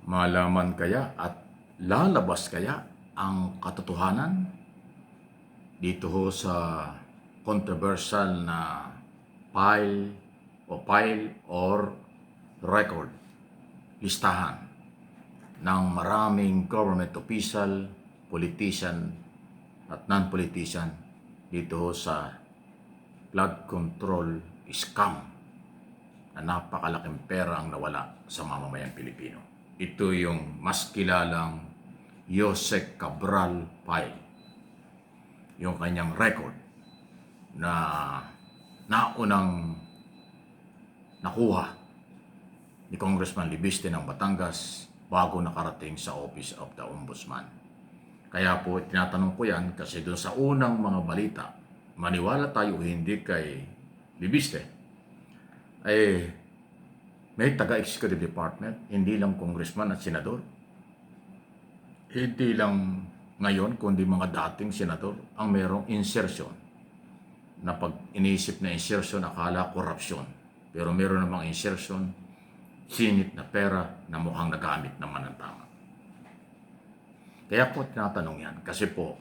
Malaman kaya at lalabas kaya ang katotohanan dito ho sa controversial na file or record, listahan ng maraming government official, politician at non-politician dito ho sa flood control scam na napakalaking pera ang nawala sa mamamayang Pilipino. Ito yung mas kilalang Jose Cabral file, yung kanyang record na naunang nakuha ni Congressman Libiste ng Batangas bago nakarating sa Office of the Ombudsman. Kaya po tinatanong ko yan kasi doon sa unang mga balita, maniwala tayo hindi kay Libiste, ay may taga-executive department, hindi lang congressman at senador. Hindi lang ngayon, kundi mga dating senador ang merong insertion na pag iniisip na insertion, akala korupsyon. Pero meron namang insertion, singit na pera na mukhang nagamit naman ng tama. Kaya po tinatanong yan kasi po,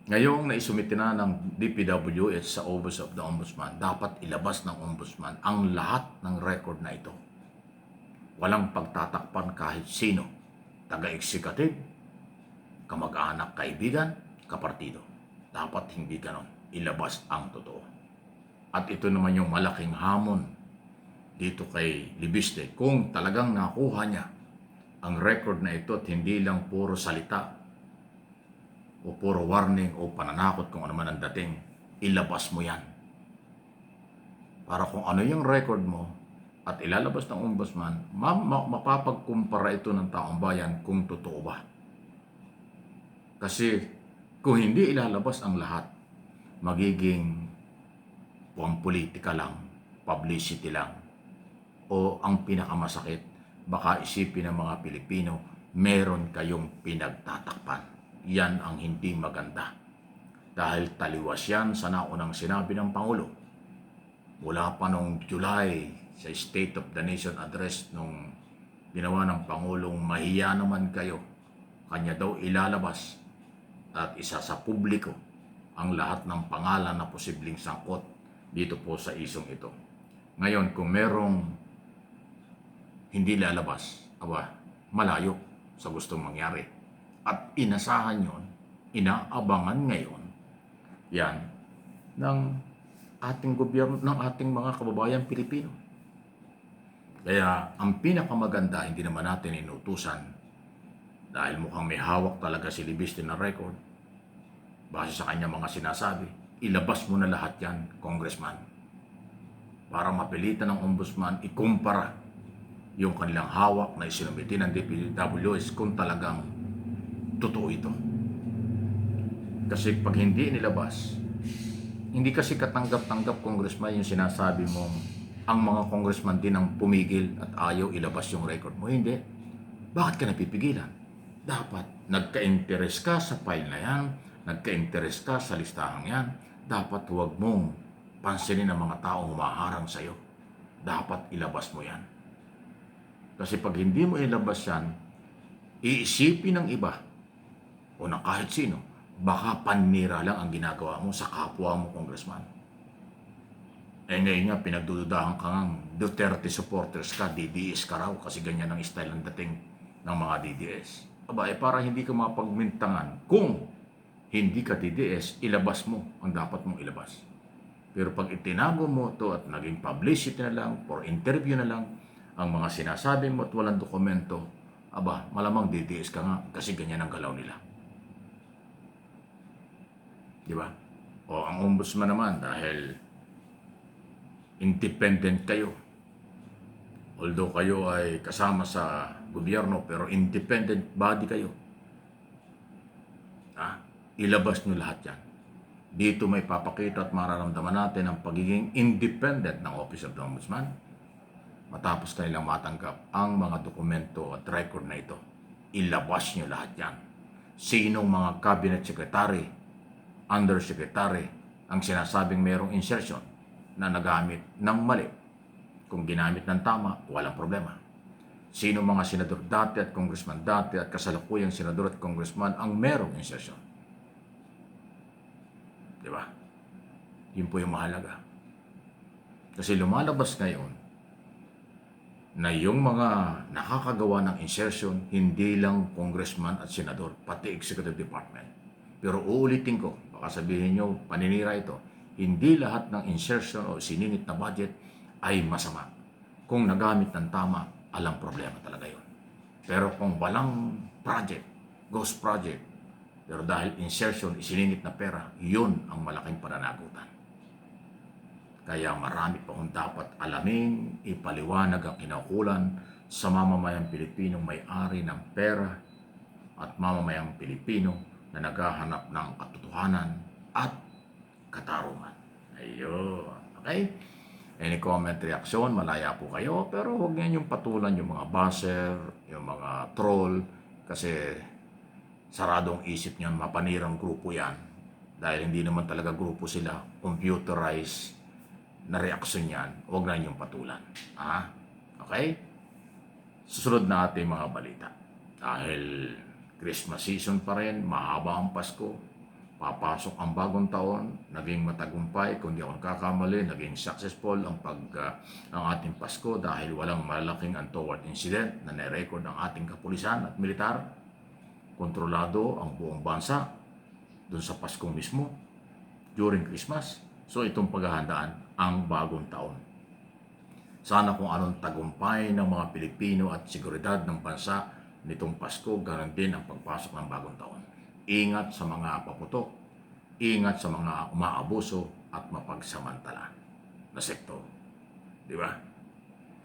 ngayong naisumite na ng DPWH sa Office of the Ombudsman, dapat ilabas ng Ombudsman ang lahat ng record na ito. Walang pagtatakpan kahit sino, taga-executive, kamag-anak, kaibigan, kapartido. Dapat hindi ganon. Ilabas ang totoo. At ito naman yung malaking hamon dito kay Libiste. Kung talagang nakuha niya ang record na ito at hindi lang puro salita o puro warning o pananakot kung ano man ang dating, ilabas mo yan. Para kung ano yung record mo at ilalabas ng ombudsman, mapapagkumpara ito ng taong bayan kung totoo ba. Kasi kung hindi ilalabas ang lahat, magiging politika lang, publicity lang, o ang pinakamasakit, baka isipin ng mga Pilipino, meron kayong pinagtatakpan. Yan ang hindi maganda. Dahil taliwas yan sa naunang sinabi ng Pangulo. Mula pa noong July sa State of the Nation Address nung ginawa ng Pangulong, mahiya naman kayo. Kanya daw ilalabas at isa sa publiko ang lahat ng pangalan na posibleng sangkot dito po sa isong ito. Ngayon, kung merong hindi lalabas, malayo sa gustong mangyari. At inasahan yon, inaabangan ngayon, yan, ng ating gobyerno, ng ating mga kababayan Pilipino. Kaya ang pinakamaganda, hindi naman natin inutusan, dahil mukhang may hawak talaga si Libiste na record, base sa kanya mga sinasabi, ilabas mo na lahat yan, Congressman, para mapilitan ng Ombudsman ikumpara yung kanilang hawak na isinumiti ng DPWH kung talagang totoo ito. Kasi pag hindi nilabas, hindi kasi katanggap-tanggap, Congressman, yung sinasabi mong ang mga congressman din ang pumigil at ayaw ilabas yung record mo. Hindi. Bakit ka napipigilan? Dapat nagka-interest ka sa file na yan, nagka-interest ka sa listahang yan, dapat huwag mong pansinin ng mga taong humaharang sa'yo. Dapat ilabas mo yan. Kasi pag hindi mo ilabas yan, iisipin ng iba o na kahit sino, baka panira lang ang ginagawa mo sa kapwa mo, Congressman. Eh ngayon nga, pinagdududahan ka ng Duterte supporters ka, DDS ka raw, kasi ganyan ang style ng dating ng mga DDS. Para hindi ka mapagmintangan, kung hindi ka DDS, ilabas mo ang dapat mong ilabas. Pero pag itinago mo to at naging publicity na lang, for interview na lang, ang mga sinasabi mo at walang dokumento, malamang DDS ka nga kasi ganyan ang galaw nila. Di ba? O ang ombudsman naman, dahil independent kayo. Although kayo ay kasama sa gobyerno, pero independent body kayo. Ilabas nyo lahat yan. Dito may papakita at mararamdaman natin ang pagiging independent ng Office of the Ombudsman matapos kanilang matanggap ang mga dokumento at record na ito. Ilabas nyo lahat yan. Sinong mga cabinet secretary, undersecretary ang sinasabing mayroong insertion na nagamit ng mali. Kung ginamit ng tama, walang problema. Sino mga senador dati at congressman dati at kasalukuyang senador at congressman ang merong insertion? Di ba? Yun po yung mahalaga. Kasi lumalabas ngayon na yung mga nakakagawa ng insertion, hindi lang congressman at senador, pati executive department. Pero uulitin ko, baka sabihin nyo, paninira ito, hindi lahat ng insertion o siningit na budget ay masama. Kung nagamit ng tama, alang problema talaga yun. Pero kung walang project, ghost project, pero dahil insertion, isiningit na pera, yun ang malaking pananagutan. Kaya marami pa kung dapat alamin, ipaliwanag ang kinaukulan sa mamamayang Pilipinong may-ari ng pera at mamamayang Pilipino na naghahanap ng katotohanan at katarungan. Ayun. Okay? Any comment, reaction, malaya po kayo. Pero huwag niyan yung patulan yung mga buzzer, yung mga troll. Kasi saradong isip niyan, mapanirang grupo yan. Dahil hindi naman talaga grupo sila, computerized na reaksyon yan. Huwag na yung patulan. Okay? Susunod na ating mga balita. Dahil Christmas season pa rin, mahaba ang Pasko, papasok ang bagong taon, naging matagumpay, kung di ako nakakamali, naging successful ang ating Pasko dahil walang malaking untoward incident na nirecord ang ating kapulisan at militar. Kontrolado ang buong bansa doon sa Pasko mismo during Christmas. So itong paghahandaan ang bagong taon. Sana kung anong tagumpay ng mga Pilipino at seguridad ng bansa nitong Pasko, ganoon din ang pagpasok ng bagong taon. Ingat sa mga paputok, ingat sa mga umaabuso at mapagsamantala na sektor. Di ba?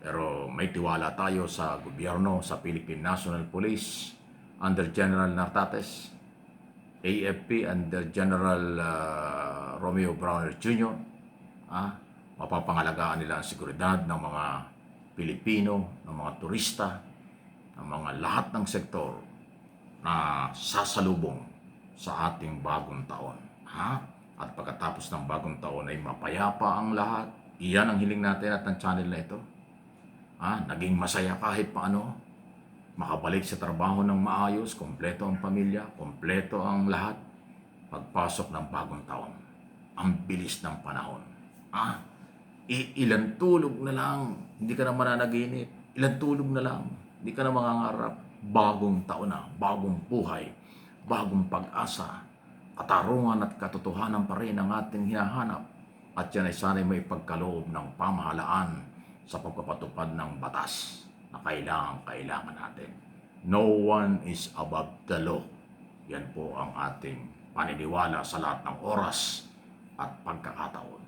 Pero may tiwala tayo sa gobyerno, sa Philippine National Police, under General Nartates, AFP under General Romeo Browner Jr. Mapapangalagaan nila ang seguridad ng mga Pilipino, ng mga turista, ng mga lahat ng sektor na sasalubong sa ating bagong taon. At pagkatapos ng bagong taon ay mapayapa ang lahat. Iyan ang hiling natin at ang channel na ito. Naging masaya kahit paano. Makabalik sa trabaho ng maayos, kompleto ang pamilya, kompleto ang lahat. Pagpasok ng bagong taon. Ang bilis ng panahon. Ilan tulog na lang, hindi ka na mananaginip. Ilan tulog na lang, hindi ka na mangangarap. Bagong taon na, bagong buhay, bagong pag-asa, katarungan at katotohanan pa rin ang ating hinahanap. At yan ay sana'y may pagkaloob ng pamahalaan sa pagpapatupad ng batas na kailangan natin. No one is above the law. Yan po ang ating paniniwala sa lahat ng oras at pagkakataon.